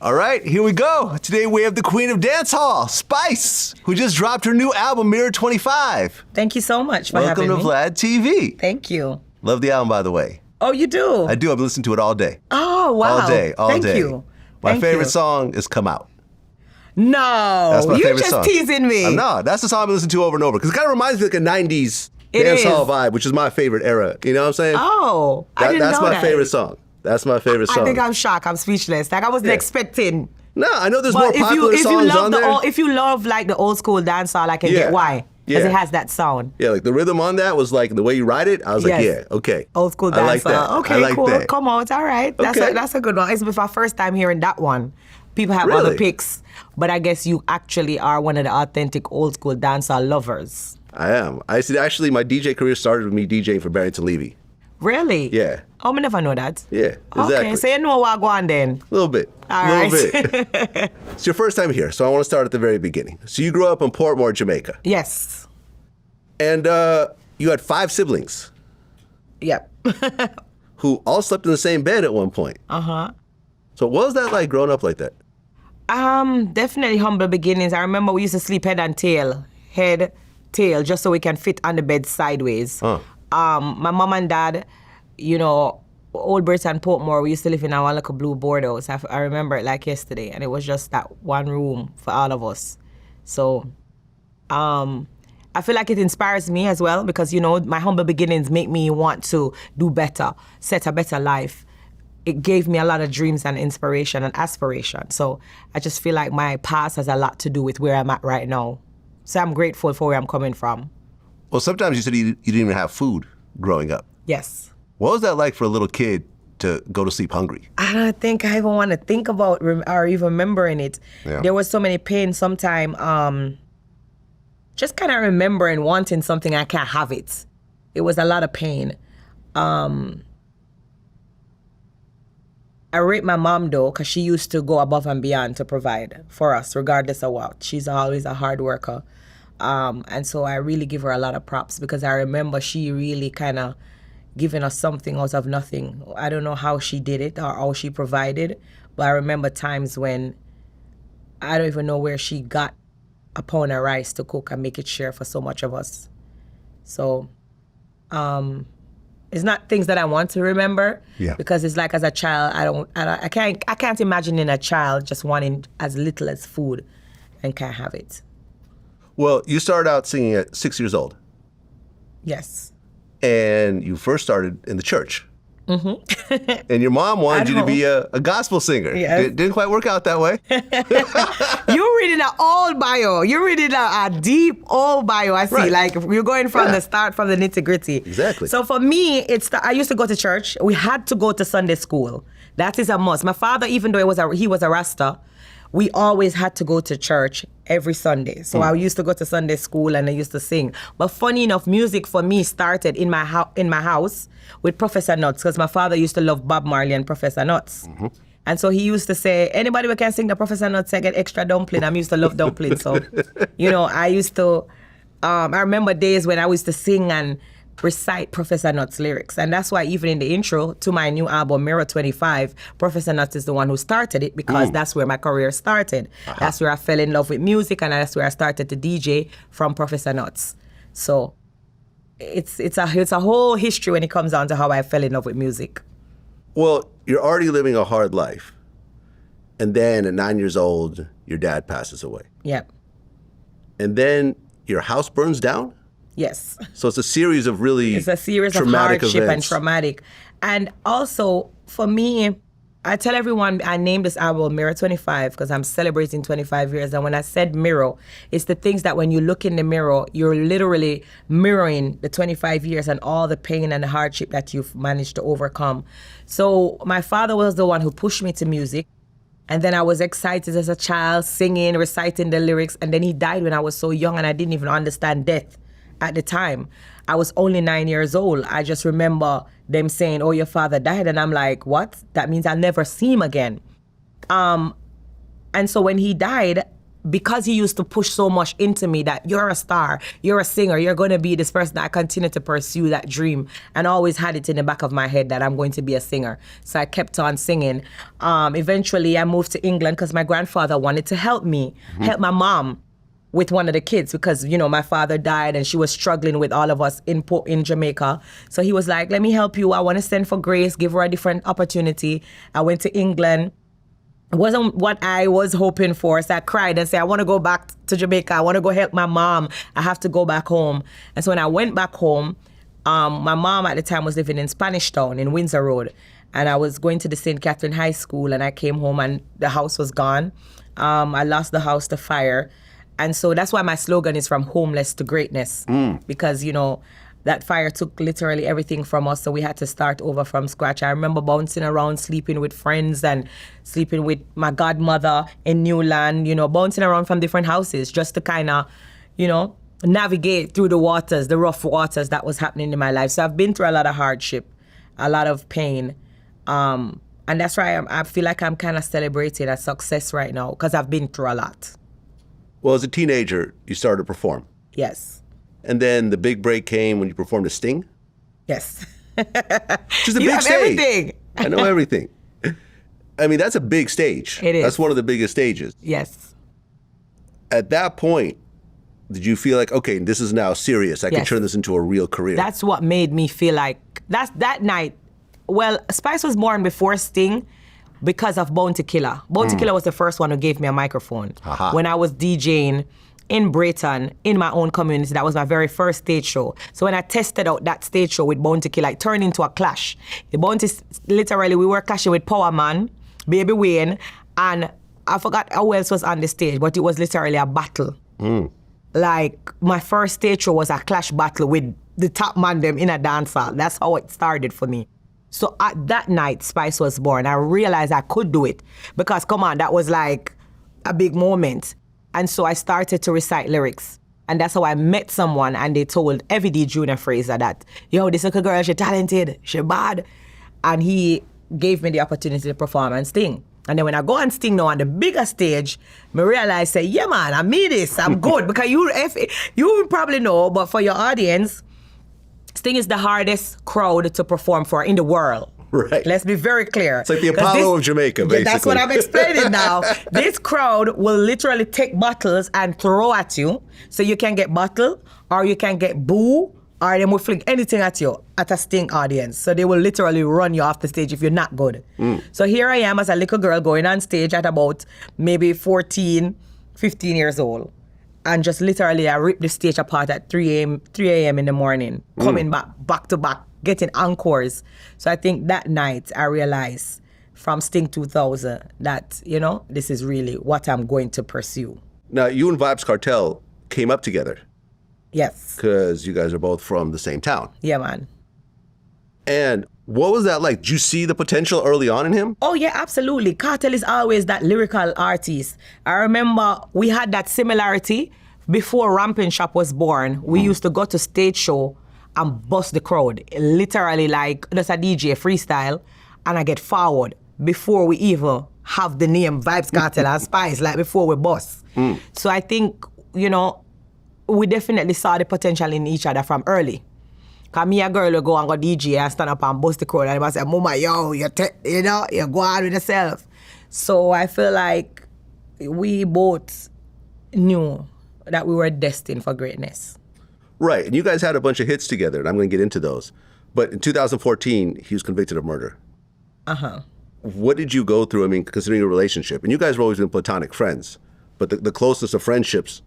All right, here we go. Today we have the Queen of Dancehall, Spice, who just dropped her new album, Mirror 25. Thank you so much for having me. Welcome to VladTV. Thank you. Love the album, by the way. Oh, you do? I do. I've listened to it all day. Oh, wow. All day, all day. Thank you. My favorite song is Come Out. No, That's my favorite song. You're just teasing me. No, that's the song I listen to over and over because it kind of reminds me of like a 90s dancehall vibe, which is my favorite era. You know what I'm saying? Oh, I didn't know that. That's my favorite song. That's my favorite song. I think I'm shocked. I'm speechless. Like I wasn't expecting. No, I know there's more popular songs on there. If you love like the old school dancehall, I can get why. Because it has that sound. Yeah, like the rhythm on that was like the way you ride it. I was like, yeah, okay. Old school dancehall. I like that. Okay, cool. That. Come on, it's all right. That's a good one. It's my first time hearing that one. People have other picks, but I guess you actually are one of the authentic old school dancehall lovers. I am. Actually, my DJ career started with me DJing for Barrington Levy. Really? Yeah. Oh, I never know that. Yeah, exactly. Okay, so you know what go on then? A little bit. All right. Bit. It's your first time here, so I want to start at the very beginning. So you grew up in Portmore, Jamaica. Yes. And you had 5 siblings. Yep. Who all slept in the same bed at one point. Uh-huh. So what was that like growing up like that? Definitely humble beginnings. I remember we used to sleep head, tail, just so we can fit on the bed sideways. My mom and dad, you know, Old Britain, Portmore, we used to live in our little blue board house. I remember it like yesterday, and it was just that one room for all of us. So, I feel like it inspires me as well because, you know, my humble beginnings make me want to do better, set a better life. It gave me a lot of dreams and inspiration and aspiration. So I just feel like my past has a lot to do with where I'm at right now. So I'm grateful for where I'm coming from. Well, sometimes you said you didn't even have food growing up. Yes. What was that like for a little kid to go to sleep hungry? I don't think I even want to think about or even remembering it. Yeah. There was so many pain sometime, just kind of remembering wanting something, I can't have it. It was a lot of pain. I rate my mom though, because she used to go above and beyond to provide for us, regardless of what. She's always a hard worker. And so I really give her a lot of props because I remember she really kind of giving us something out of nothing. I don't know how she did it or how she provided, but I remember times when I don't even know where she got a pound of rice to cook and make it share for so much of us. So, it's not things that I want to remember because it's like as a child, I can't imagine in a child just wanting as little as food and can't have it. Well, you started out singing at 6 years old. Yes. And you first started in the church. Mm-hmm. And your mom wanted you to be a gospel singer. Yes. Didn't quite work out that way. You're reading an old bio. You're reading a deep old bio, I see. Right. Like you're going from the start, from the nitty-gritty. Exactly. So for me, I used to go to church. We had to go to Sunday school. That is a must. My father, even though he was a Rasta, we always had to go to church every Sunday. So I used to go to Sunday school and I used to sing. But funny enough, music for me started in my house with Professor Nuts because my father used to love Bob Marley and Professor Nuts. Mm-hmm. And so he used to say, anybody who can sing the Professor Nuts, I get extra dumpling. I used to love dumplings. So, you know, I used to, I remember days when I used to sing and recite Professor Nuts' lyrics. And that's why even in the intro to my new album, Mirror 25, Professor Nuts is the one who started it because that's where my career started. Uh-huh. That's where I fell in love with music and that's where I started to DJ from Professor Nuts. So it's a whole history when it comes down to how I fell in love with music. Well, you're already living a hard life. And then at 9 years old, your dad passes away. Yep. And then your house burns down? Yes. So it's a series of really It's a series of hardship and traumatic. And also, for me, I tell everyone I named this album Mirror 25 because I'm celebrating 25 years. And when I said mirror, it's the things that when you look in the mirror, you're literally mirroring the 25 years and all the pain and the hardship that you've managed to overcome. So my father was the one who pushed me to music. And then I was excited as a child, singing, reciting the lyrics. And then he died when I was so young and I didn't even understand death. At the time, I was only 9 years old. I just remember them saying, oh, your father died. And I'm like, what? That means I'll never see him again. And so when he died, because he used to push so much into me that you're a star, you're a singer, you're going to be this person, I continued to pursue that dream and always had it in the back of my head that I'm going to be a singer. So I kept on singing. Eventually, I moved to England because my grandfather wanted to help me, help my mom with one of the kids because, you know, my father died and she was struggling with all of us in Jamaica. So he was like, let me help you. I want to send for Grace, give her a different opportunity. I went to England. It wasn't what I was hoping for. So I cried and said, I want to go back to Jamaica. I want to go help my mom. I have to go back home. And so when I went back home, my mom at the time was living in Spanish Town in Windsor Road. And I was going to the St. Catherine High School and I came home and the house was gone. I lost the house to fire. And so that's why my slogan is from homeless to greatness. Because, you know, that fire took literally everything from us, so we had to start over from scratch. I remember bouncing around, sleeping with friends and sleeping with my godmother in Newland, you know, bouncing around from different houses just to kind of, you know, navigate through the waters, the rough waters that was happening in my life. So I've been through a lot of hardship, a lot of pain. And that's why I feel like I'm kind of celebrating a success right now because I've been through a lot. Well, as a teenager, you started to perform. Yes. And then the big break came when you performed a Sting? Yes. Which is a you big have stage. everything. I know everything. I mean, that's a big stage. It is. That's one of the biggest stages. Yes. At that point, did you feel like, okay, this is now serious. I can Yes. turn this into a real career? That's what made me feel like, that night, well, Spice was born before Sting because of Bounty Killer. Bounty Killer was the first one who gave me a microphone. Aha. When I was DJing in Britain, in my own community. That was my very first stage show. So when I tested out that stage show with Bounty Killer, it turned into a clash. The Bounty, literally, we were clashing with Power Man, Baby Wayne, and I forgot who else was on the stage, but it was literally a battle. Like, my first stage show was a clash battle with the top man them in a dance hall. That's how it started for me. So at that night, Spice was born. I realized I could do it because, come on, that was like a big moment. And so I started to recite lyrics. And that's how I met someone and they told Evie Junior Fraser that, yo, this little girl, she talented, she bad. And he gave me the opportunity to perform and sing. And then when I go and sing now on the bigger stage, I realize, say, yeah, man, I mean this, I'm good. Because you probably know, but for your audience, Sting is the hardest crowd to perform for in the world. Right. Let's be very clear. It's like the Apollo of Jamaica, basically. That's what I'm explaining now. This crowd will literally take bottles and throw at you. So you can get bottle, or you can get boo, or they will fling anything at you at a Sting audience. So they will literally run you off the stage if you're not good. So here I am as a little girl going on stage at about maybe 14, 15 years old. And just literally I ripped the stage apart at 3 a.m. in the morning, coming back to back, getting encores. So I think that night I realized from Sting 2000 that, you know, this is really what I'm going to pursue. Now, you and Vybz Kartel came up together Yes. because you guys are both from the same town. Yeah, man. And what was that like? Did you see the potential early on in him? Oh, yeah, absolutely. Kartel is always that lyrical artist. I remember we had that similarity before Ramping Shop was born. We used to go to stage show and bust the crowd. Literally like, there's a DJ freestyle and I get forward before we even have the name Vybz Kartel and Spice, like before we bust. So I think, you know, we definitely saw the potential in each other from early. Cause me a girl will go and go DJ and stand up and bust the crowd and I say, Mama, yo, you go on with yourself. So I feel like we both knew that we were destined for greatness. Right. And you guys had a bunch of hits together, and I'm going to get into those. But in 2014, he was convicted of murder. What did you go through? I mean, considering your relationship, and you guys have always been platonic friends, but the closest of friendships,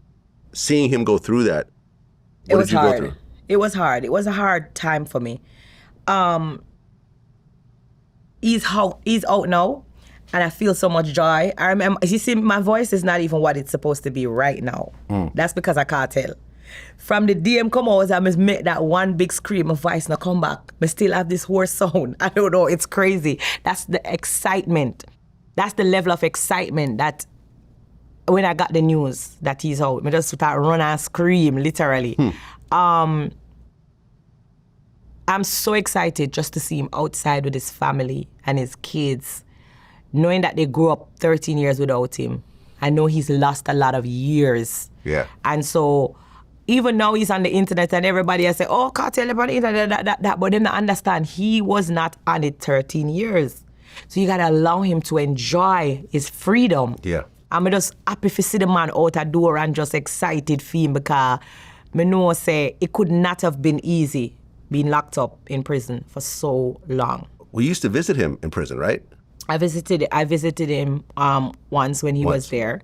seeing him go through that, what did you go through? It was hard. It was a hard time for me. He's out now, and I feel so much joy. I remember, you see, my voice is not even what it's supposed to be right now. That's because I can't tell. From the DM come out, I must make that one big scream, my voice now come back. But still have this hoarse sound. I don't know, it's crazy. That's the excitement. That's the level of excitement that when I got the news that he's out, I just start run and scream, literally. I'm so excited just to see him outside with his family and his kids, knowing that they grew up 13 years without him. I know he's lost a lot of years. Yeah. And so even now he's on the internet and everybody has said, oh, Kartel on the internet, that. But them not understand, he was not on it 13 years. So you got to allow him to enjoy his freedom. Yeah. I'm just happy to see the man out a door and just excited for him because I know say it could not have been easy being locked up in prison for so long. We used to visit him in prison, right? I visited him once when he was there.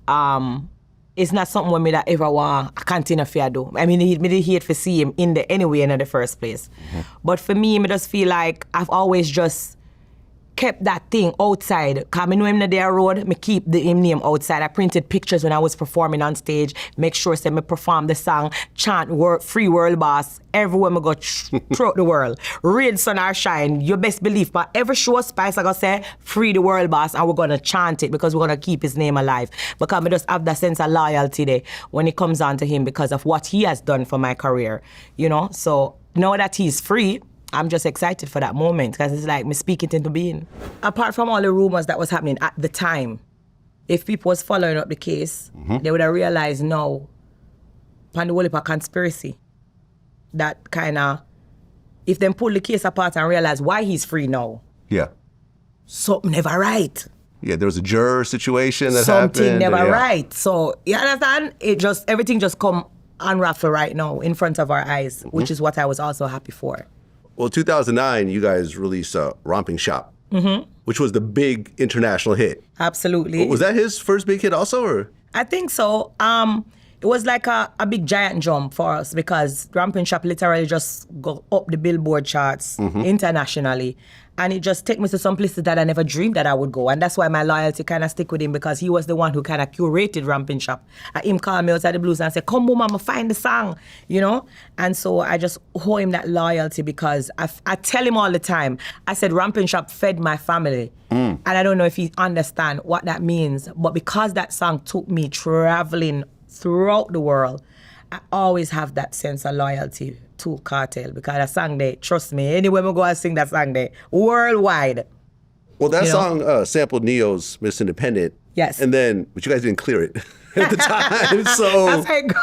It's not something with me that ever want I continue to do. I mean, me did hate to see him in the anyway in the first place. Mm-hmm. But for me, I just feel like I've always just kept that thing outside. Because I know him in the road, I keep him name outside. I printed pictures when I was performing on stage, make sure that I perform the song, chant Free World Boss, everywhere I go throughout the world. Rain, sun or shine, you best believe. But every show Spice, I go say, Free the World Boss, and we're going to chant it because we're going to keep his name alive. Because I just have that sense of loyalty there when it comes on to him because of what he has done for my career, you know? So now that he's free, I'm just excited for that moment because it's like me speaking into being. Apart from all the rumors that was happening at the time, if people was following up the case, they would have realized now, upon the whole heap of conspiracy, that kind of, if them pull the case apart and realize why he's free now, something never right. Yeah, there was a juror situation that something happened. Something never right. So, you understand? Everything just come unravel right now in front of our eyes, which is what I was also happy for. Well, 2009, you guys released Romping Shop, which was the big international hit. Absolutely. Was that his first big hit also, or? I think so. It was like a big giant jump for us because Romping Shop literally just go up the Billboard charts internationally. And it just took me to some places that I never dreamed that I would go. And that's why my loyalty kind of stick with him because he was the one who kind of curated Romping Shop. Him called me outside the blues and said, come on, mama, find the song, you know? And so I just owe him that loyalty because I tell him all the time, I said Romping Shop fed my family. And I don't know if he understand what that means. But because that song took me traveling throughout the world, I always have that sense of loyalty to Kartel because that song there, trust me, anywhere we go and sing that song there, worldwide. Well, that song sampled Neo's Miss Independent. Yes. And then, but you guys didn't clear it at the time, so. That's how it go.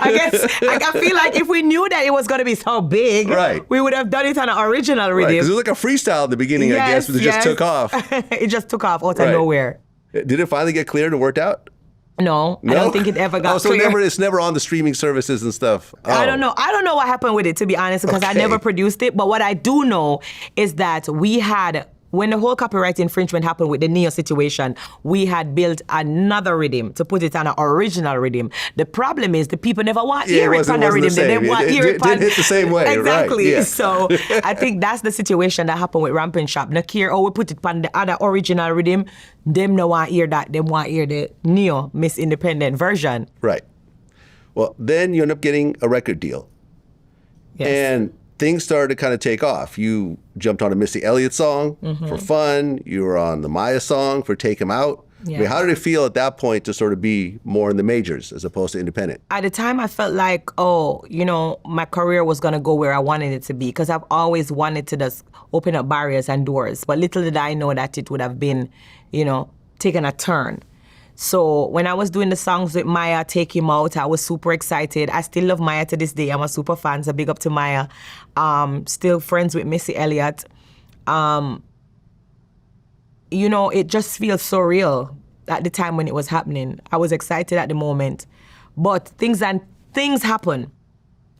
I feel like if we knew that it was going to be so big, we would have done it on an original rhythm. Because it was like a freestyle at the beginning, I guess, but it just took off. It just took off out of nowhere. Did it finally get cleared and worked out? No, I don't think it ever got so clear. it's never on the streaming services and stuff. Oh. I don't know what happened with it, to be honest, because I never produced it. But what I do know is that we had, when the whole copyright infringement happened with the Neo situation, we had built another rhythm to put it on an original rhythm. The problem is the people never want to hear it on the rhythm. They didn't want to hear it. It didn't hit the same way, exactly. Right? Yeah. So I think that's the situation that happened with Romping Shop. We put it on the other original rhythm. Them no want to hear that. Them want to hear the Neo Miss Independent version. Right. Well, then you end up getting a record deal. Yes. And things started to kind of take off. You jumped on a Missy Elliott song for fun. You were on the Maya song for Take 'Em Out. Yeah. I mean, how did it feel at that point to sort of be more in the majors as opposed to independent? At the time, I felt like, my career was going to go where I wanted it to be because I've always wanted to just open up barriers and doors. But little did I know that it would have been, taking a turn. So when I was doing the songs with Maya, Take Him Out, I was super excited. I still love Maya to this day. I'm a super fan, so big up to Maya. Still friends with Missy Elliott. It just feels so real at the time when it was happening. I was excited at the moment. But things happen.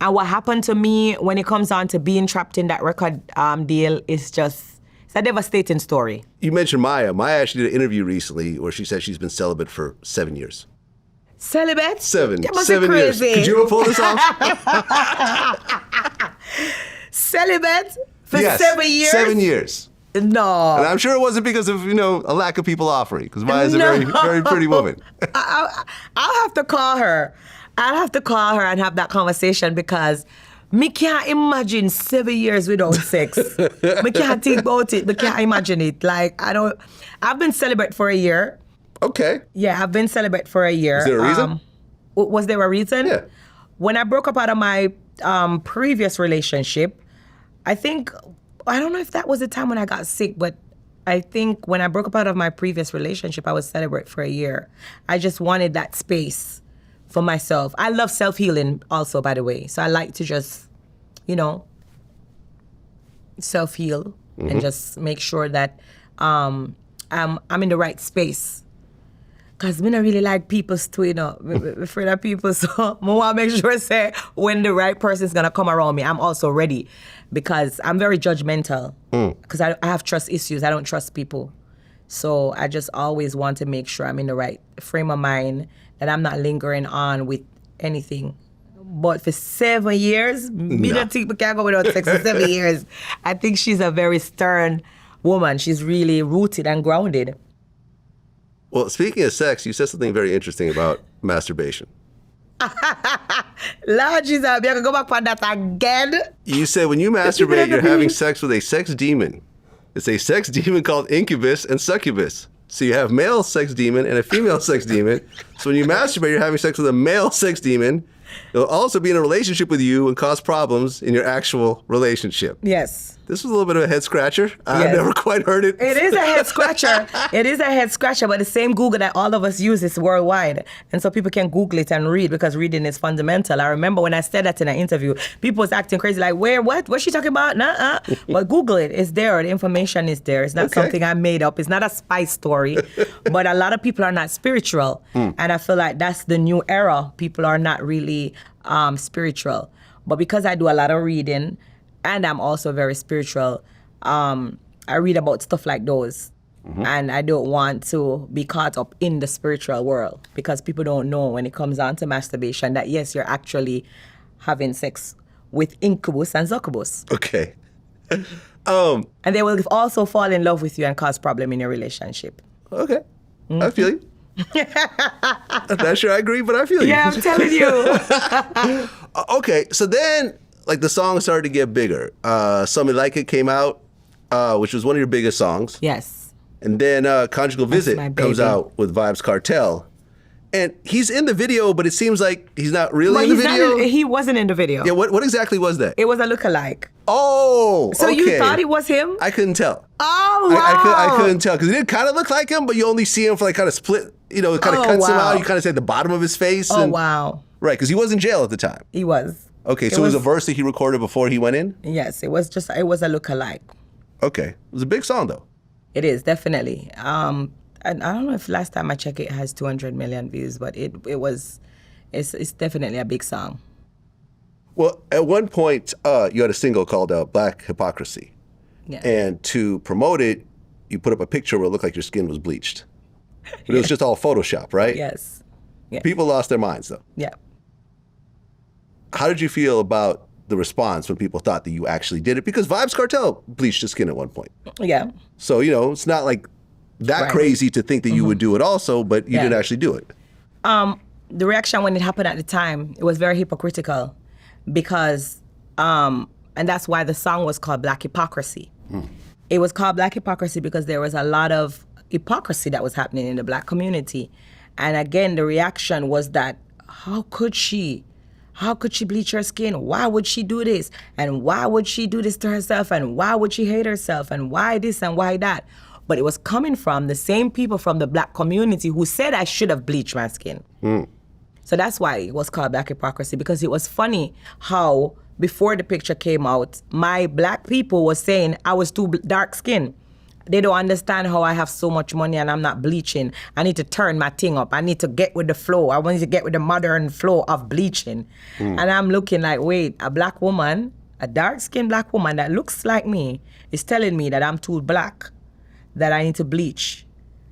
And what happened to me when it comes on to being trapped in that record deal is just, it's a devastating story. You mentioned Maya. Maya actually did an interview recently where she said she's been celibate for 7 years. Celibate? 7. That must 7 be years. crazy. Could you pull this off? Celibate for 7 years? 7 years. No. And I'm sure it wasn't because of, a lack of people offering, because Maya's a very, very pretty woman. I'll have to call her. I'll have to call her and have that conversation because me can't imagine 7 years without sex. Me can't think about it. Me can't imagine it. I've been celibate for a year. Okay. Yeah, I've been celibate for a year. Was there a reason? Was there a reason? Yeah. When I broke up out of my previous relationship, I don't know if that was the time when I got sick, but I think when I broke up out of my previous relationship, I was celibate for a year. I just wanted that space for myself. I love self-healing also, by the way. So I like to just, self-heal and just make sure that I'm in the right space. Because I don't really like people too, I'm afraid of people. So I want to make sure, say, when the right person is going to come around me, I'm also ready. Because I'm very judgmental. Because I have trust issues. I don't trust people. So I just always want to make sure I'm in the right frame of mind, that I'm not lingering on with anything. But for 7 years, me don't think we can go without sex for 7 years. I think she's a very stern woman. She's really rooted and grounded. Well, speaking of sex, you said something very interesting about masturbation. Lord Jesus, I can go back on that again. You said when you masturbate, you're having sex with a sex demon. It's a sex demon called incubus and succubus. So you have male sex demon and a female sex demon. So when you masturbate, you're having sex with a male sex demon. It'll also be in a relationship with you and cause problems in your actual relationship. Yes. This was a little bit of a head scratcher. I've never quite heard it. It is a head scratcher. It is a head scratcher, but the same Google that all of us use is worldwide. And so people can Google it and read, because reading is fundamental. I remember when I said that in an interview, people was acting crazy, like, where, what? What's she talking about? Nuh-uh. But Google it. It's there. The information is there. It's not something I made up. It's not a spy story. But a lot of people are not spiritual. And I feel like that's the new era. People are not really spiritual. But because I do a lot of reading, and I'm also very spiritual, I read about stuff like those. And I don't want to be caught up in the spiritual world, because people don't know when it comes on to masturbation that, yes, you're actually having sex with incubus and succubus. Okay. And they will also fall in love with you and cause problem in your relationship. Okay. I feel you. I'm not sure I agree, but I feel you. Yeah, I'm telling you. Okay, so then, like, the song started to get bigger. Something Like It came out, which was one of your biggest songs. Yes. And then Conjugal Visit comes out with Vybz Kartel. And he's in the video, but it seems like he's not really in the video. He wasn't in the video. Yeah, what exactly was that? It was a lookalike. Oh, so okay. You thought it was him? I couldn't tell. Oh, wow. I couldn't tell, because it did kind of look like him, but you only see him for, like, kind of split, it kind of cuts him out. You kind of see the bottom of his face. Oh, wow. Right, because he was in jail at the time. He was. Okay, so it was a verse that he recorded before he went in? Yes, it was a lookalike. Okay. It was a big song, though. It is, definitely. And I don't know if last time I checked it has 200 million views, but it's definitely a big song. Well, at one point, you had a single called Black Hypocrisy. Yeah. And to promote it, you put up a picture where it looked like your skin was bleached. But it was just all Photoshop, right? Yes. Yeah. People lost their minds, though. Yeah. How did you feel about the response when people thought that you actually did it? Because Vybz Kartel bleached his skin at one point. Yeah. So, it's not like that crazy to think that you would do it also, but you didn't actually do it. The reaction when it happened at the time, it was very hypocritical, because, and that's why the song was called Black Hypocrisy. It was called Black Hypocrisy because there was a lot of hypocrisy that was happening in the Black community. And again, the reaction was that, how could she bleach her skin? Why would she do this? And why would she do this to herself? And why would she hate herself? And why this and why that? But it was coming from the same people from the Black community who said I should have bleached my skin. So that's why it was called Black Hypocrisy, because it was funny how before the picture came out, my Black people was saying I was too dark skinned. They don't understand how I have so much money and I'm not bleaching. I need to turn my thing up. I need to get with the flow. I want to get with the modern flow of bleaching. And I'm looking like, wait, a Black woman, a dark-skinned Black woman that looks like me is telling me that I'm too Black, that I need to bleach,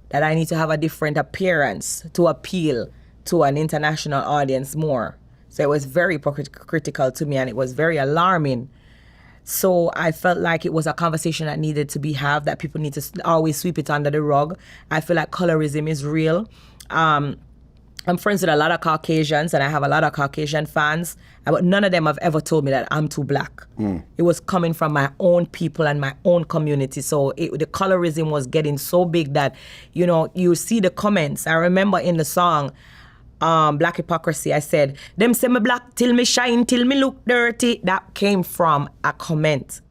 that I need to have a different appearance to appeal to an international audience more. So it was very critical to me, and it was very alarming. So I felt like it was a conversation that needed to be had, that people need to always sweep it under the rug. I feel like colorism is real. I'm friends with a lot of Caucasians, and I have a lot of Caucasian fans, but none of them have ever told me that I'm too Black. It was coming from my own people and my own community. So the colorism was getting so big that, you see the comments. I remember in the song, Black Hypocrisy, I said, them say me black till me shine, till me look dirty. That came from a comment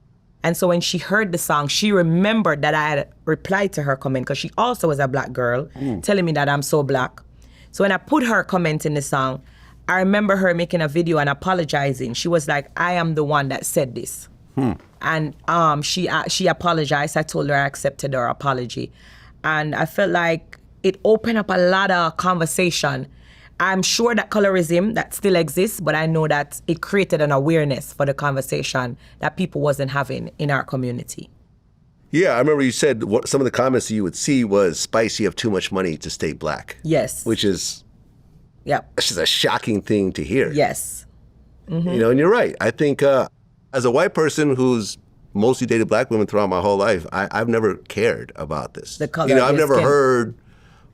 And so when she heard the song, she remembered that I had replied to her comment because she also was a black girl telling me that I'm so black. So when I put her comment in the song, I remember her making a video and apologizing. She was like, I am the one that said this. And she apologized. I told her I accepted her apology. And I felt like it opened up a lot of conversation. I'm sure that colorism, that still exists, but I know that it created an awareness for the conversation that people wasn't having in our community. Yeah, I remember you said some of the comments you would see was, Spice, you have too much money to stay black. Yes. Which is Yep. it's just a shocking thing to hear. Yes. You know, and you're right. I think as a white person who's mostly dated black women throughout my whole life, I've never cared about this. The color you know, of I've your never skin. heard,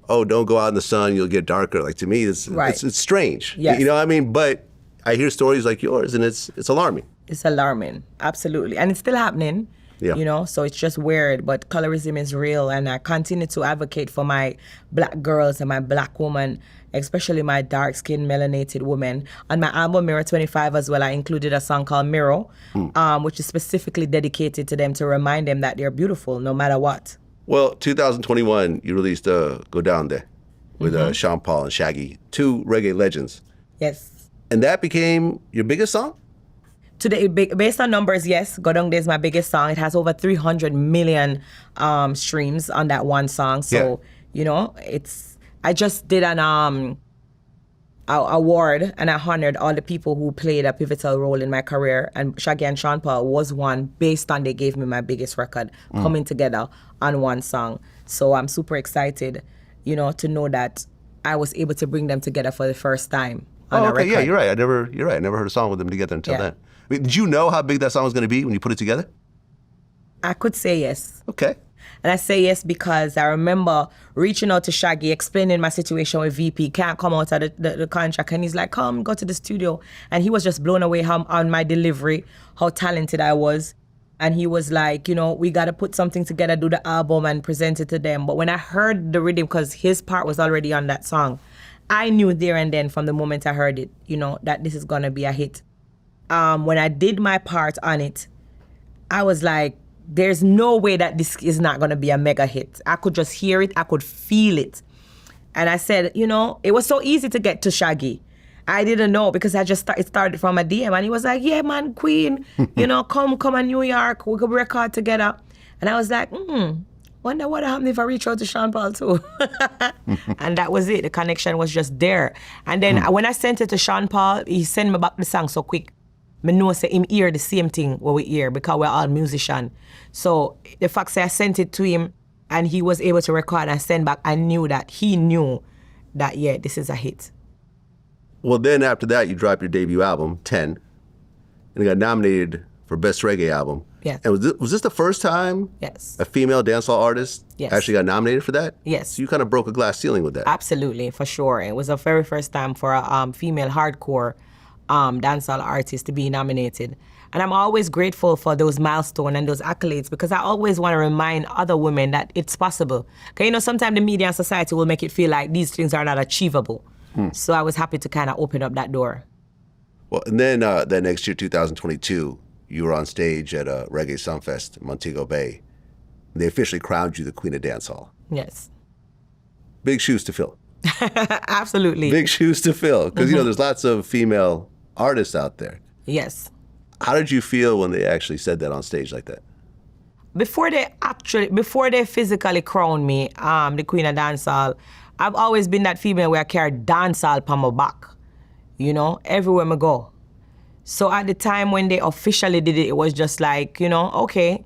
oh, don't go out in the sun, you'll get darker. Like, to me, it's strange. Yes. You know what I mean? But I hear stories like yours, and it's alarming. It's alarming, absolutely. And it's still happening, you know, so it's just weird. But colorism is real, and I continue to advocate for my black girls and my black women, especially my dark-skinned, melanated women. On my album, Mirror 25 as well, I included a song called Mirror, which is specifically dedicated to them to remind them that they're beautiful no matter what. Well, 2021, you released Go Down There with Sean Paul and Shaggy, two reggae legends. Yes. And that became your biggest song? Today, based on numbers, yes, Go Down There is my biggest song. It has over 300 million streams on that one song. So, you know, I just did an award, and I honored all the people who played a pivotal role in my career. And Shaggy and Sean Paul was one based on they gave me my biggest record coming together on one song. So I'm super excited, you know, to know that I was able to bring them together for the first time on a record. Yeah, you're right. I never heard a song with them together until then. I mean, did you know how big that song was going to be when you put it together? I could say yes. Okay. And I say yes because I remember reaching out to Shaggy, explaining my situation with VP, can't come out of the contract. And he's like, come, go to the studio. And he was just blown away on my delivery, how talented I was. And he was like, you know, we got to put something together, do the album and present it to them. But when I heard the rhythm, because his part was already on that song, I knew there and then from the moment I heard it, you know, that this is going to be a hit. When I did my part on it, I was like, there's no way that this is not going to be a mega hit. I could just hear it. I could feel it. And I said, you know, it was so easy to get to Shaggy. I didn't know because it started from a DM. And he was like, yeah, man, Queen, you know, come to New York. We could record together. And I was like, wonder what happened if I reach out to Sean Paul too. And that was it. The connection was just there. And then when I sent it to Sean Paul, he sent me back the song so quick. I know say him hear the same thing what we hear because we're all musicians. So the fact that I sent it to him and he was able to record and send back, I knew that he knew that, yeah, this is a hit. Well, then after that, you dropped your debut album, 10, and you got nominated for Best Reggae Album. Yes. And was this the first time Yes. a female dancehall artist actually got nominated for that? Yes. So you kind of broke a glass ceiling with that. Absolutely, for sure. It was the very first time for a female hardcore dancehall artist to be nominated. And I'm always grateful for those milestones and those accolades because I always want to remind other women that it's possible. Because, you know, sometimes the media and society will make it feel like these things are not achievable. So I was happy to kind of open up that door. Well, and then that next year, 2022, you were on stage at a Reggae Sunfest in Montego Bay. They officially crowned you the Queen of Dancehall. Yes. Big shoes to fill. Absolutely. Big shoes to fill. Because, you know, there's lots of female artists out there. Yes. How did you feel when they actually said that on stage like that? Before they physically crowned me, the Queen of Dancehall, I've always been that female where I carry dancehall on my back, you know, everywhere I go. So at the time when they officially did it, it was just like, you know, okay,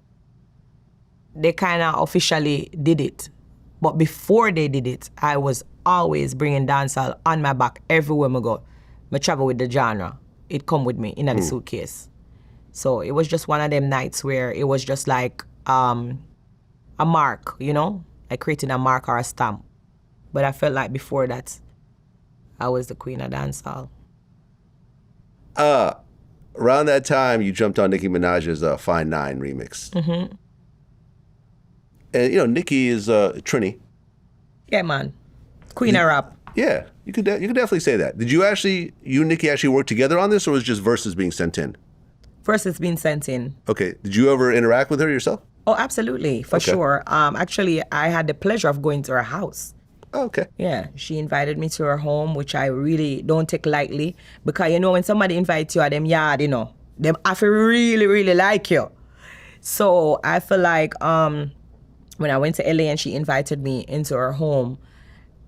they kind of officially did it. But before they did it, I was always bringing dancehall on my back everywhere I go. I travel with the genre. It come with me in the suitcase. So it was just one of them nights where it was just like a mark, you know, like creating a mark or a stamp. But I felt like before that, I was the Queen of Dancehall. Around that time, you jumped on Nicki Minaj's Fine 9 remix. Mm-hmm. And, you know, Nicki is Trini. Yeah, man. Queen of rap. Yeah, you could definitely say that. Did you and Nicki actually work together on this, or was it just verses being sent in? First it's been sent in. Okay. Did you ever interact with her yourself? Oh, absolutely, for sure. Actually, I had the pleasure of going to her house. Oh, okay. Yeah, she invited me to her home, which I really don't take lightly, because, you know, when somebody invites you at them yard, you know, them have to really, really like you. So I feel like when I went to LA and she invited me into her home,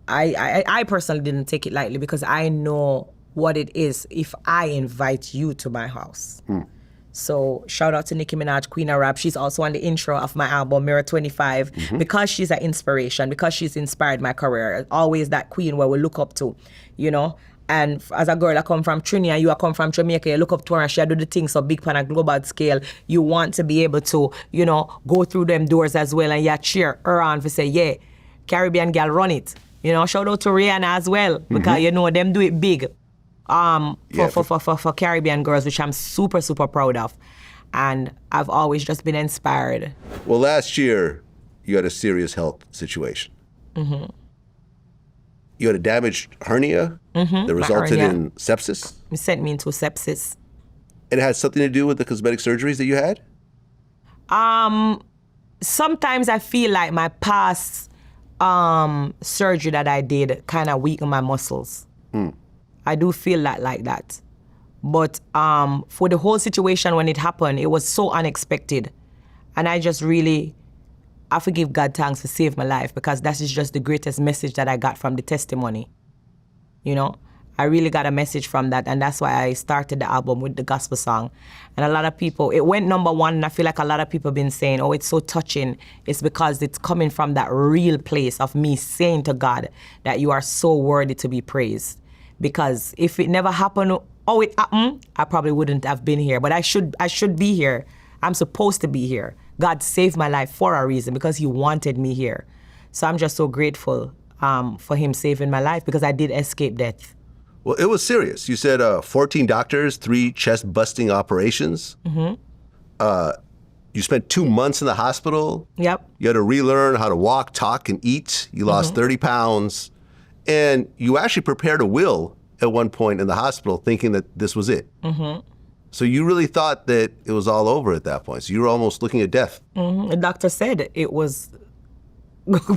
I personally didn't take it lightly, because I know what it is if I invite you to my house. So shout out to Nicki Minaj, Queen of Rap. She's also on the intro of my album, Mirror 25, because she's an inspiration, because she's inspired my career. Always that queen where we look up to, you know. And as a girl, I come from Trinidad, you come from Jamaica, you look up to her and she do the things so big on a global scale. You want to be able to, you know, go through them doors as well, and you cheer her on for say, yeah, Caribbean girl, run it. You know, shout out to Rihanna as well, because, you know, them do it big. For Caribbean girls, which I'm super, super proud of. And I've always just been inspired. Well, last year, you had a serious health situation. You had a damaged hernia that resulted in sepsis. It sent me into sepsis. It had something to do with the cosmetic surgeries that you had? Sometimes I feel like my past surgery that I did kind of weakened my muscles. I do feel like that. But for the whole situation when it happened, it was so unexpected. And I just really, I forgive God thanks to save my life, because that is just the greatest message that I got from the testimony. You know, I really got a message from that. And that's why I started the album with the gospel song. And a lot of people, it went #1. And I feel like a lot of people have been saying, oh, it's so touching. It's because it's coming from that real place of me saying to God that you are so worthy to be praised. Because if it never happened, it happened, I probably wouldn't have been here. But I should be here. I'm supposed to be here. God saved my life for a reason, because he wanted me here. So I'm just so grateful for him saving my life, because I did escape death. Well, it was serious. You said 14 doctors, 3 chest-busting operations. You spent 2 months in the hospital. Yep. You had to relearn how to walk, talk, and eat. You lost 30 pounds. And you actually prepared a will at one point in the hospital thinking that this was it. So you really thought that it was all over at that point. So you were almost looking at death. The doctor said it was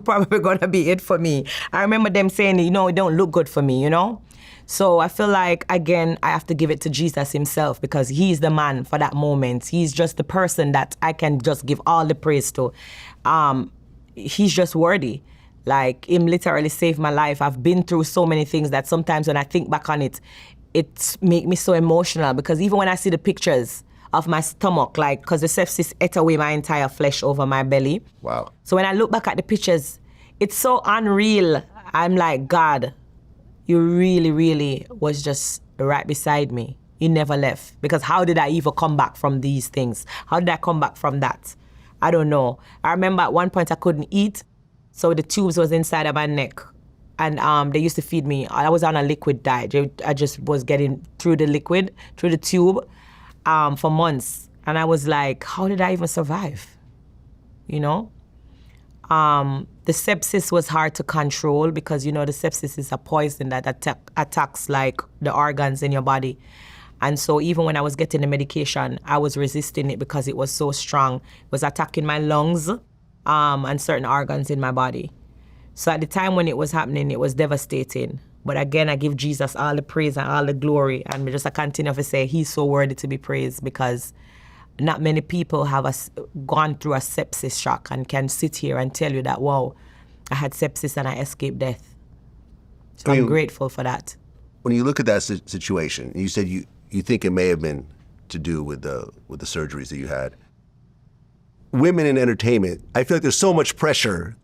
probably going to be it for me. I remember them saying, you know, it don't look good for me, you know? So I feel like, again, I have to give it to Jesus himself, because he's the man for that moment. He's just the person that I can just give all the praise to. He's just worthy. Like, him literally saved my life. I've been through so many things that sometimes when I think back on it, it makes me so emotional, because even when I see the pictures of my stomach, like, because the sepsis ate away my entire flesh over my belly. Wow. So when I look back at the pictures, it's so unreal. I'm like, God, you really, really was just right beside me. You never left. Because how did I even come back from these things? How did I come back from that? I don't know. I remember at one point I couldn't eat. So the tubes was inside of my neck. And they used to feed me. I was on a liquid diet. I just was getting through the liquid, through the tube for months. And I was like, how did I even survive? You know? The sepsis was hard to control, because, you know, the sepsis is a poison that attacks like the organs in your body. And so even when I was getting the medication, I was resisting it because it was so strong. It was attacking my lungs and certain organs in my body. So at the time when it was happening, it was devastating. But again, I give Jesus all the praise and all the glory. And I continue to say he's so worthy to be praised, because not many people have gone through a sepsis shock and can sit here and tell you that, wow, I had sepsis and I escaped death. So I'm grateful for that. When you look at that situation, you said you think it may have been to do with the surgeries that you had. Women in entertainment, I feel like there's so much pressure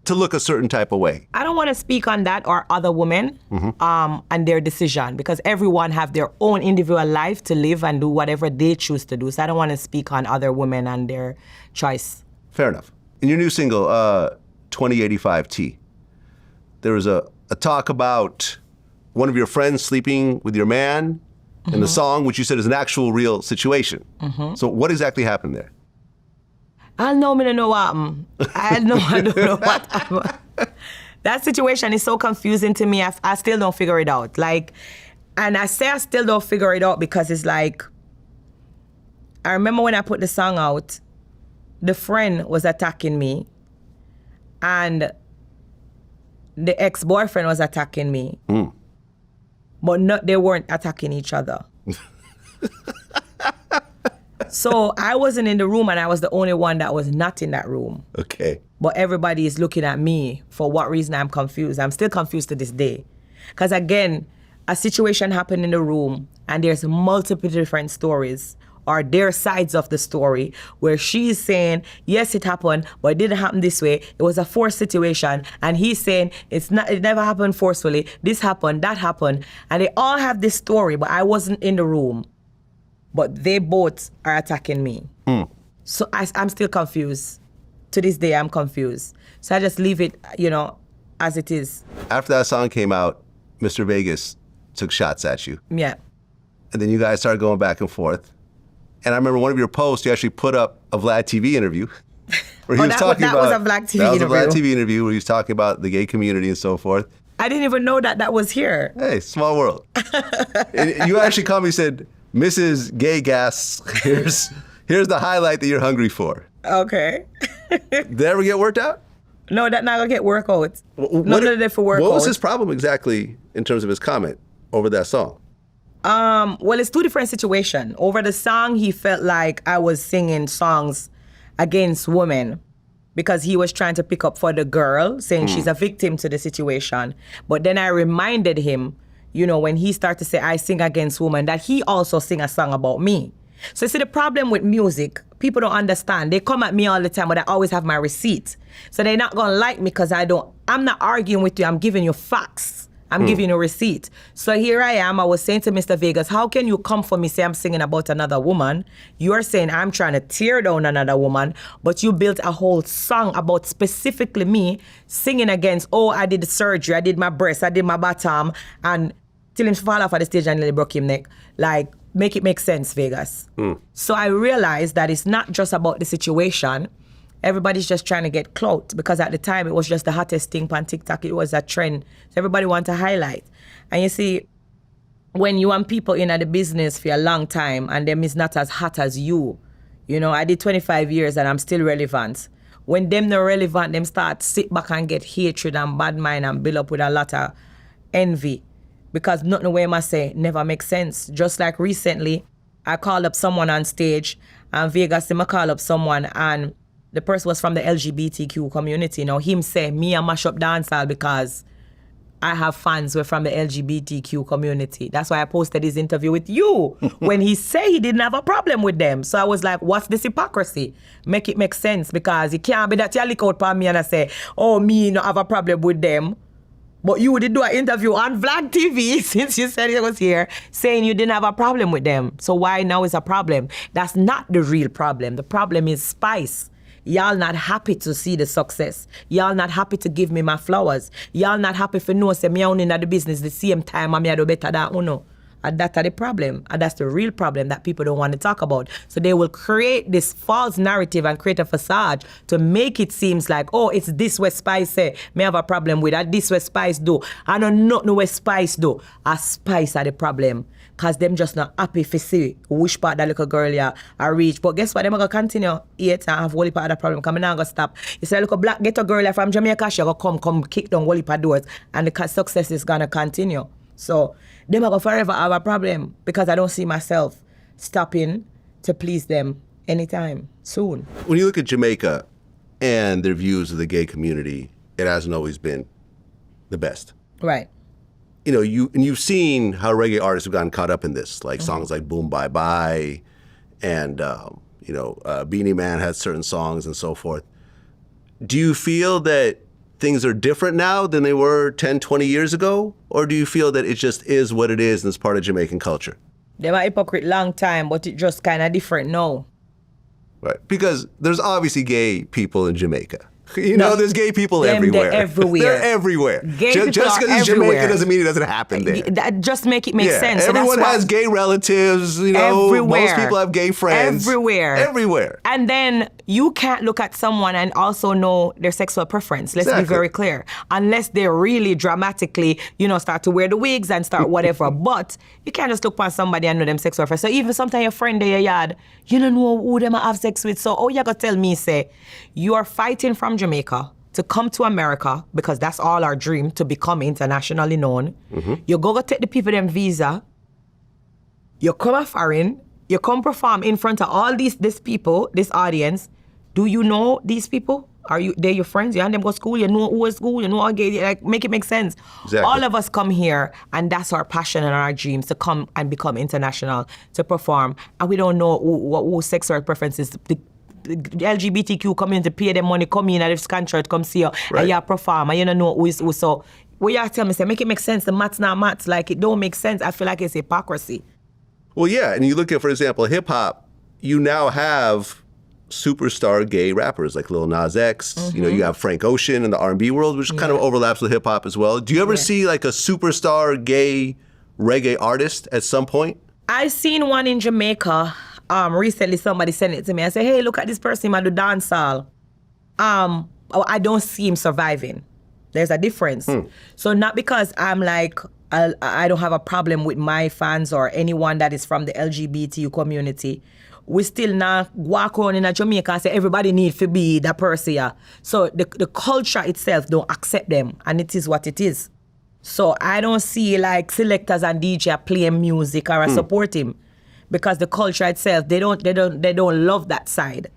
to look a certain type of way. I don't want to speak on that or other women and their decision, because everyone have their own individual life to live and do whatever they choose to do. So I don't want to speak on other women and their choice. Fair enough. In your new single, 2085T, there was a talk about one of your friends sleeping with your man in the song, which you said is an actual real situation. So what exactly happened there? I don't know what happened. I don't know what happened. That situation is so confusing to me. I still don't figure it out. Like, and I say I still don't figure it out because it's like, I remember when I put the song out, the friend was attacking me and the ex-boyfriend was attacking me. But they weren't attacking each other. So I wasn't in the room and I was the only one that was not in that room. Okay. But everybody is looking at me. For what reason? I'm confused. I'm still confused to this day. Because again, a situation happened in the room and there's multiple different stories or their sides of the story where she's saying, yes, it happened, but it didn't happen this way. It was a forced situation. And he's saying, it never happened forcefully. This happened, that happened. And they all have this story, but I wasn't in the room. But they both are attacking me. So I'm still confused. To this day, I'm confused. So I just leave it, as it is. After that song came out, Mr. Vegas took shots at you. Yeah. And then you guys started going back and forth. And I remember one of your posts, you actually put up a VladTV interview. Where he was talking about, was a VladTV interview. That was a VladTV interview where he was talking about the gay community and so forth. I didn't even know that was here. Hey, small world. And you actually called me and said, Mrs. Gay Gas, here's the highlight that you're hungry for. Okay. Did that ever get worked out? No, that not gonna get worked out. None of it for work out. What was his problem exactly in terms of his comment over that song? Well, it's two different situations. Over the song, he felt like I was singing songs against women because he was trying to pick up for the girl, saying she's a victim to the situation. But then I reminded him, when he started to say, I sing against women, that he also sing a song about me. So see, the problem with music, people don't understand. They come at me all the time, but I always have my receipt. So they're not gonna like me because I'm not arguing with you, I'm giving you facts. I'm giving you a receipt. So here I am, I was saying to Mr. Vegas, how can you come for me, say I'm singing about another woman? You're saying I'm trying to tear down another woman, but you built a whole song about specifically me singing against, I did the surgery, I did my breast, I did my bottom, and till him fall off at the stage and nearly broke him neck. Like, make it make sense, Vegas. So I realized that it's not just about the situation. Everybody's just trying to get clout because at the time it was just the hottest thing on TikTok. It was a trend. So everybody wanted to highlight. And you see, when you want people in the business for a long time and them is not as hot as you, I did 25 years and I'm still relevant. When them not relevant, them start sit back and get hatred and bad mind and build up with a lot of envy. Because nothing the way I say never makes sense. Just like recently, I called up someone on stage and Vegas, I call up someone and the person was from the LGBTQ community. Now him say, me a mash up dancehall because I have fans who are from the LGBTQ community. That's why I posted his interview with you when he said he didn't have a problem with them. So I was like, what's this hypocrisy? Make it make sense because it can't be that you look out for me and I say, me not have a problem with them. But you did do an interview on VladTV since you said it was here, saying you didn't have a problem with them. So why now is a problem? That's not the real problem. The problem is Spice. Y'all not happy to see the success. Y'all not happy to give me my flowers. Y'all not happy for know say me own in the business the same time and me do better than uno. And that's the problem. And that's the real problem that people don't want to talk about. So they will create this false narrative and create a facade to make it seem like, it's this what Spice say. Me have a problem with that. This what Spice do. I don't know what Spice do. A Spice are the problem. Because them just not happy to see which part that little girl are reach. But guess what? Them are going to continue eat and have whole part of the problem. Because I'm not going to stop. You say, little black ghetto girl from Jamaica, she going to come kick down whole part doors. And the success is going to continue. So them are going to forever have a problem. Because I don't see myself stopping to please them anytime soon. When you look at Jamaica and their views of the gay community, it hasn't always been the best. Right. You've seen how reggae artists have gotten caught up in this, like songs like Boom Bye Bye, and Beanie Man had certain songs and so forth. Do you feel that things are different now than they were 10, 20 years ago? Or do you feel that it just is what it is and it's part of Jamaican culture? They were hypocrite long time, but it just kind of different now. Right, because there's obviously gay people in Jamaica. You know, there's gay people everywhere. They're everywhere. They're everywhere. Just because it's Jamaica doesn't mean it doesn't happen there. That just make it make sense. Everyone has gay relatives, you know. Everywhere. Most people have gay friends. Everywhere. And then you can't look at someone and also know their sexual preference. Let's be very clear. Unless they really dramatically, you know, start to wear the wigs and start whatever. But you can't just look upon somebody and know them sexual preference. So even sometimes your friend in your yard, you don't know who them have sex with. So you gotta tell me, say, you are fighting from Jamaica to come to America because that's all our dream, to become internationally known. You go take the people them visa. You come a foreign. You come perform in front of all these people, this audience. Do you know these people? They're your friends? You and them go to school? You know who is school? You know how gay? Like, make it make sense. Exactly. All of us come here, and that's our passion and our dreams, to come and become international, to perform. And we don't know who sexual preferences. The LGBTQ community pay them money, come in at this concert, come see you, and you perform, and you don't know who is who. So, what you tell me, say, make it make sense. The maths not maths. Like, it don't make sense. I feel like it's hypocrisy. Well, yeah, and you look at, for example, hip-hop, you now have superstar gay rappers like Lil Nas X. You know, you have Frank Ocean in the R&B world, which kind of overlaps with hip-hop as well. Do you ever see like a superstar gay reggae artist at some point? I seen one in Jamaica. Recently, somebody sent it to me. I said, hey, look at this person, I do dancehall. I don't see him surviving. There's a difference. So not because I'm like, I don't have a problem with my fans or anyone that is from the LGBTQ community. We still not walk on in a Jamaica and say everybody need to be that person. Yeah. So the culture itself don't accept them, and it is what it is. So I don't see like selectors and DJ playing music or support him, because the culture itself, they don't love that side.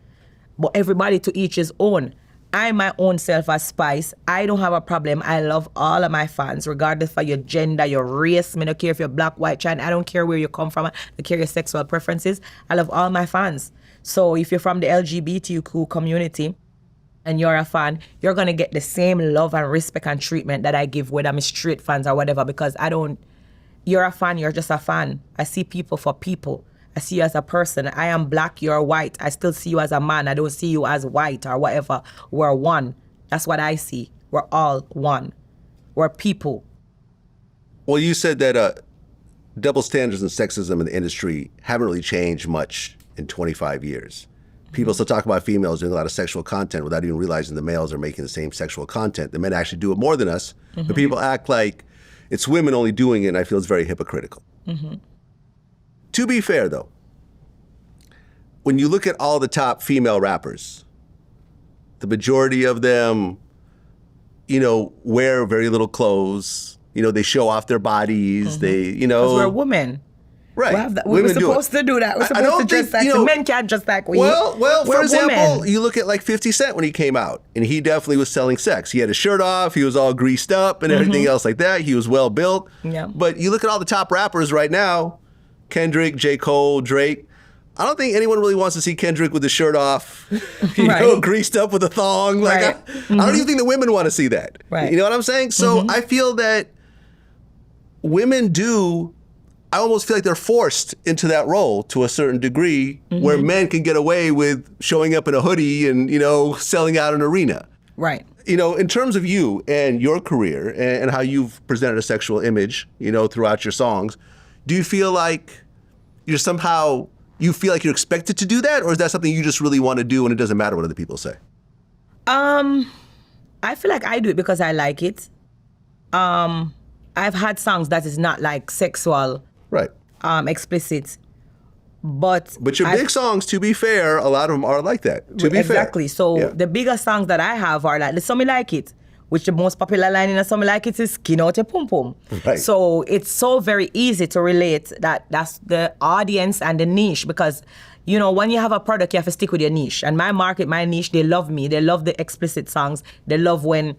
But everybody to each his own. I my own self as Spice, I don't have a problem. I love all of my fans, regardless of your gender, your race. I don't care if you're black, white, Chinese. I don't care where you come from. I don't care your sexual preferences. I love all my fans. So if you're from the LGBTQ community and you're a fan, you're going to get the same love and respect and treatment that I give, whether I'm straight fans or whatever, because you're a fan, you're just a fan. I see people for people. I see you as a person. I am black, you're white. I still see you as a man. I don't see you as white or whatever. We're one. That's what I see. We're all one. We're people. Well, you said that double standards and sexism in the industry haven't really changed much in 25 years. People still talk about females doing a lot of sexual content without even realizing the males are making the same sexual content. The men actually do it more than us, but people act like it's women only doing it, and I feel it's very hypocritical. To be fair, though, when you look at all the top female rappers, the majority of them, you know, wear very little clothes. You know, they show off their bodies. They, you know. Because we're women. Right. We're supposed to do that. We're supposed to dress like, men can't dress like we. Well, for example, you look at like 50 Cent when he came out, and he definitely was selling sex. He had his shirt off, he was all greased up and everything else like that. He was well built. Yeah. But you look at all the top rappers right now, Kendrick, J. Cole, Drake. I don't think anyone really wants to see Kendrick with his shirt off, you know, greased up with a thong. Like, I don't even think the women want to see that. Right. You know what I'm saying? So I feel that women I almost feel like they're forced into that role to a certain degree, where men can get away with showing up in a hoodie and, you know, selling out an arena. Right. You know, in terms of you and your career and how you've presented a sexual image, you know, throughout your songs, do you feel like you feel like you're expected to do that, or is that something you just really want to do and it doesn't matter what other people say? I feel like I do it because I like it. I've had songs that is not like sexual, right? Explicit, but your big songs, to be fair, a lot of them are like that. To be fair, exactly. So the bigger songs that I have are like, "Some Me Like It," which the most popular line in a Some Me Like It is "Skin Out Your Pum Pum." Right. So it's so very easy to relate that's the audience and the niche, because, you know, when you have a product, you have to stick with your niche. And my market, my niche, they love me. They love the explicit songs. They love when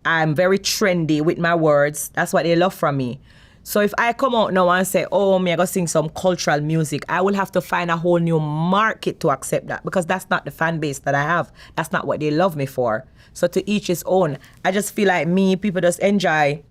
I'm very trendy with my words. That's what they love from me. So if I come out now and say, oh, me I go sing some cultural music, I will have to find a whole new market to accept that, because that's not the fan base that I have. That's not what they love me for. So to each his own. I just feel like people just enjoy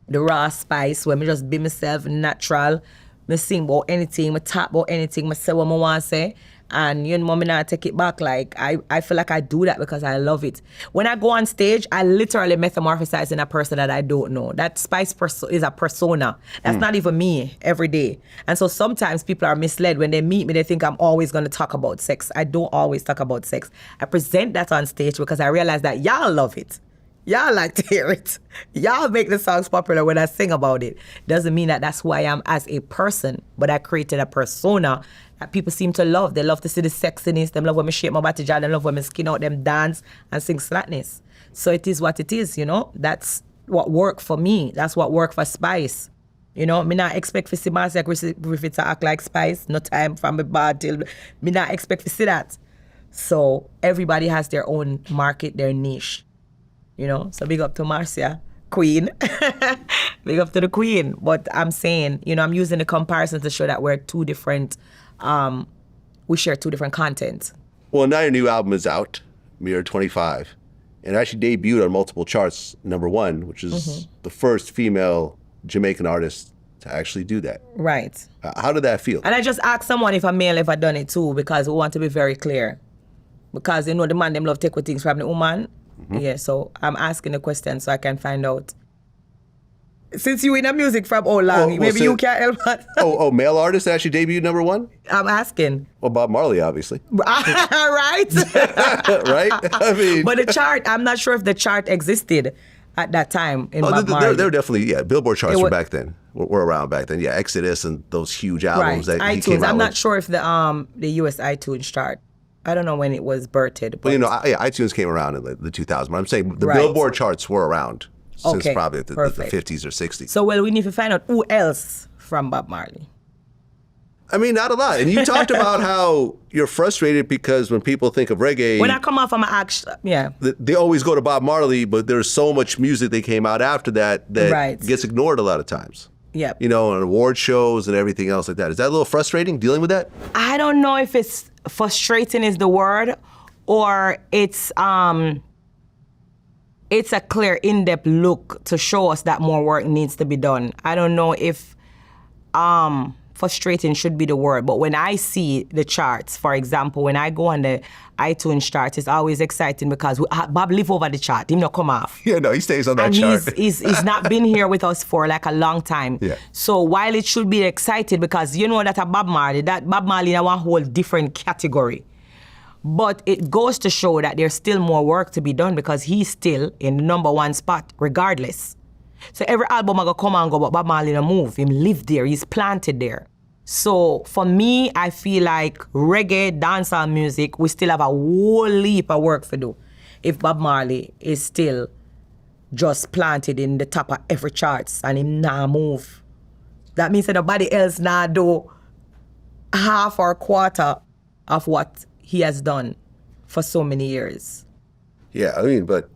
the raw Spice, where me just be myself natural. Me sing about anything, me talk about anything, me say what I want to say. And you know, me not take it back. Like I feel like I do that because I love it. When I go on stage, I literally metamorphosize in a person that I don't know. That Spice is a persona. That's not even me every day. And so sometimes people are misled when they meet me. They think I'm always going to talk about sex. I don't always talk about sex. I present that on stage because I realize that y'all love it. Y'all like to hear it. Y'all make the songs popular when I sing about it. Doesn't mean that that's who I am as a person, but I created a persona that people seem to love. They love to see the sexiness. They love when I shape my body jaw. They love when I skin out them dance and sing slackness. So it is what it is, you know. That's what worked for me. That's what worked for Spice. You know, me not expect to see Marcia Griffith to act like Spice. No time from the bar till me not expect to see that. So everybody has their own market, their niche. You know, so big up to Marcia, Queen. Big up to the Queen. But I'm saying, you know, I'm using the comparison to show that we're two different, we share two different content. Well, now your new album is out, Mirror 25, and it actually debuted on multiple charts, #1, which is the first female Jamaican artist to actually do that. Right. How did that feel? And I just asked someone if a male ever done it too, because we want to be very clear. Because, you know, the man, them love take with things from the woman. Yeah, so I'm asking the question so I can find out. Since you in the music from how long, maybe you can't help us. Male artist actually debuted #1? I'm asking. Well, Bob Marley, obviously. Right? Right? I mean. But the chart, I'm not sure if the chart existed at that time in Bob Marley. They're definitely, Billboard charts were back then. Were around back then. Yeah, Exodus and those huge albums that iTunes. he came out I'm with. not sure if the US iTunes chart. I don't know when it was birthed. But you know, iTunes came around in the 2000s. But I'm saying the Billboard charts were around since probably the 50s or 60s. So, well, we need to find out who else from Bob Marley. I mean, not a lot. And you talked about how you're frustrated because when people think of reggae... When I come off of my action, they always go to Bob Marley, but there's so much music that came out after that gets ignored a lot of times. Yeah. You know, and award shows and everything else like that. Is that a little frustrating, dealing with that? I don't know if it's frustrating is the word, or it's a clear, in-depth look to show us that more work needs to be done. I don't know if frustrating should be the word, but when I see the charts, for example, when I go on the iTunes chart, it's always exciting because Bob live over the chart. He not come off. Yeah, no, he stays on that chart. And he's not been here with us for like a long time. Yeah. So while it should be excited because you know that Bob Marley in one whole different category. But it goes to show that there's still more work to be done because he's still in the #1 spot regardless. So every album I go come and go, but Bob Marley no move. Him live there. He's planted there. So for me, I feel like reggae, dancehall music, we still have a whole leap of work to do. If Bob Marley is still just planted in the top of every charts and him nah move, that means that nobody else nah do half or quarter of what he has done for so many years. Yeah, I mean, but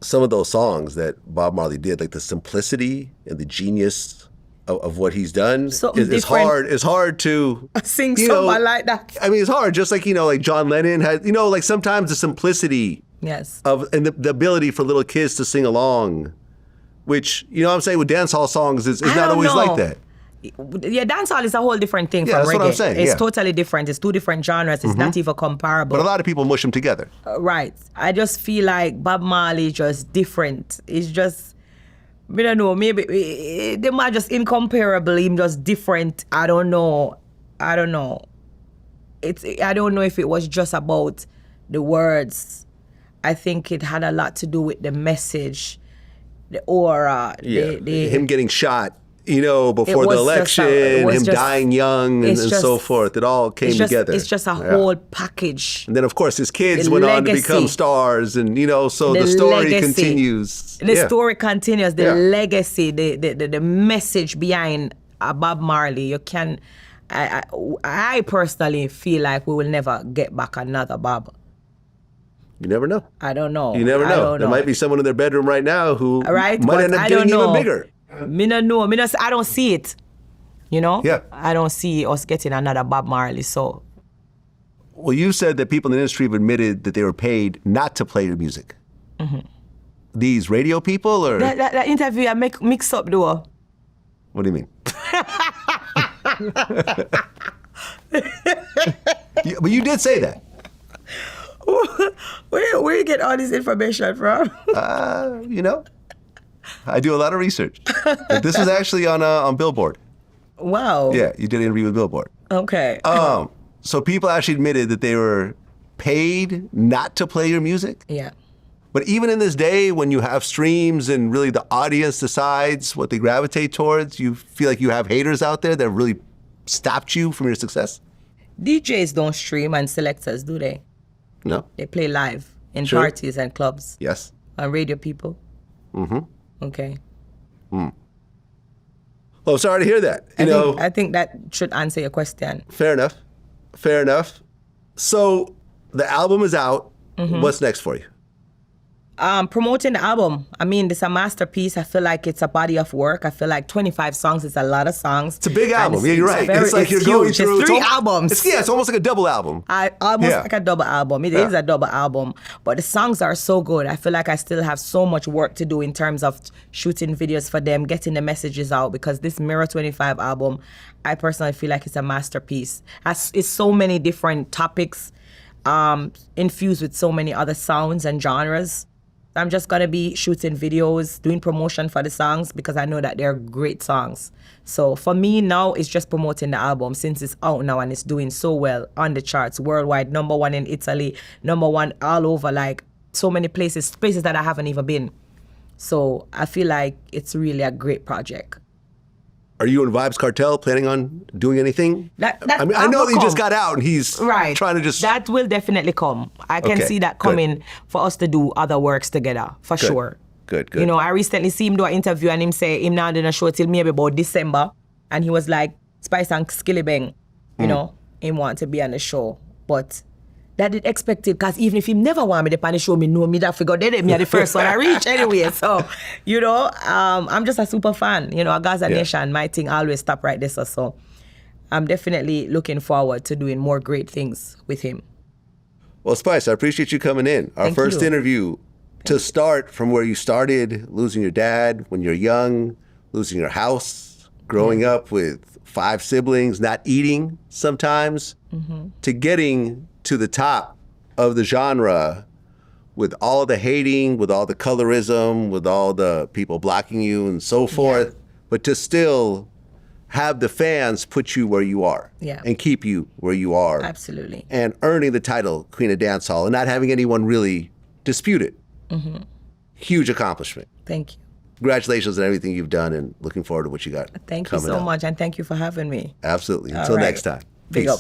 some of those songs that Bob Marley did, like the simplicity and the genius of what he's done is hard. It's hard to sing something like that. I mean, it's hard. Just like, you know, like John Lennon had, you know, like sometimes the simplicity of and the ability for little kids to sing along, which, you know what I'm saying, with dancehall songs is not always like that. Yeah, dancehall is a whole different thing from reggae. That's what I'm saying. It's totally different. It's two different genres. It's not even comparable. But a lot of people mush them together. Right. I just feel like Bob Marley is just different. It's just, I don't know, maybe they might just incomparable, him just different. I don't know. I don't know if it was just about the words. I think it had a lot to do with the message, the aura. Him getting shot, you know, before the election, him dying young and so forth. It all came together. It's just a whole package. And then, of course, his kids went on to become stars and, you know, so the story continues. The story continues. The legacy, the message behind Bob Marley. You can, I personally feel like we will never get back another Bob. You never know. I don't know. You never know. There might be someone in their bedroom right now who might end up getting even bigger. Me no know. I don't see it. You know? Yeah. I don't see us getting another Bob Marley, so. Well, you said that people in the industry have admitted that they were paid not to play your music. Mm-hmm. These radio people, or? That interview I mix up though. What do you mean? But you did say that. Where you get all this information from? You know, I do a lot of research. But this was actually on Billboard. Wow. Yeah, you did an interview with Billboard. Okay. So people actually admitted that they were paid not to play your music. Yeah. But even in this day when you have streams and really the audience decides what they gravitate towards, you feel like you have haters out there that really stopped you from your success? DJs don't stream and selectors, do they? No. They play live in Sure. parties and clubs. Yes. And radio people. Mm-hmm. Okay. Well, sorry to hear that. I think that should answer your question. Fair enough. Fair enough. So the album is out. Mm-hmm. What's next for you? Promoting the album. I mean, it's a masterpiece. I feel like it's a body of work. I feel like 25 songs is a lot of songs. It's a big album. And Yeah, you're right. It's like you're going through. It's 3 albums. It's almost like a double album. Like a double album. It is a double album. But the songs are so good. I feel like I still have so much work to do in terms of shooting videos for them, getting the messages out, because this Mirror 25 album, I personally feel like it's a masterpiece. It's so many different topics infused with so many other sounds and genres. I'm just going to be shooting videos, doing promotion for the songs because I know that they're great songs. So for me now, it's just promoting the album since it's out now and it's doing so well on the charts worldwide, #1 in Italy, #1 all over, like so many places that I haven't even been. So I feel like it's really a great project. Are you and Vybz Kartel planning on doing anything? I know that he just got out and he's trying to just... That will definitely come. I can see that coming for us to do other works together, for sure. Good. You know, I recently see him do an interview and him say him not doing a show till maybe about December. And he was like, Spice and Skillibeng, you know, him want to be on the show. But that is expected because even if he never want me to on the show, me know me that figure that me are the first one I reach anyway. So, you know, I'm just a super fan. You know, a Gaza Nation, my thing always stop right there. So I'm definitely looking forward to doing more great things with him. Well, Spice, I appreciate you coming in. Our first interview to start from where you started, losing your dad when you're young, losing your house, growing up with 5 siblings, not eating sometimes, to getting to the top of the genre with all the hating, with all the colorism, with all the people blocking you and so forth, but to still have the fans put you where you are and keep you where you are. Absolutely. And earning the title Queen of Dancehall and not having anyone really dispute it. Huge accomplishment. Thank you. Congratulations on everything you've done and looking forward to what you got. Thank you so much and thank you for having me. Absolutely. Until next time. Big Peace. up.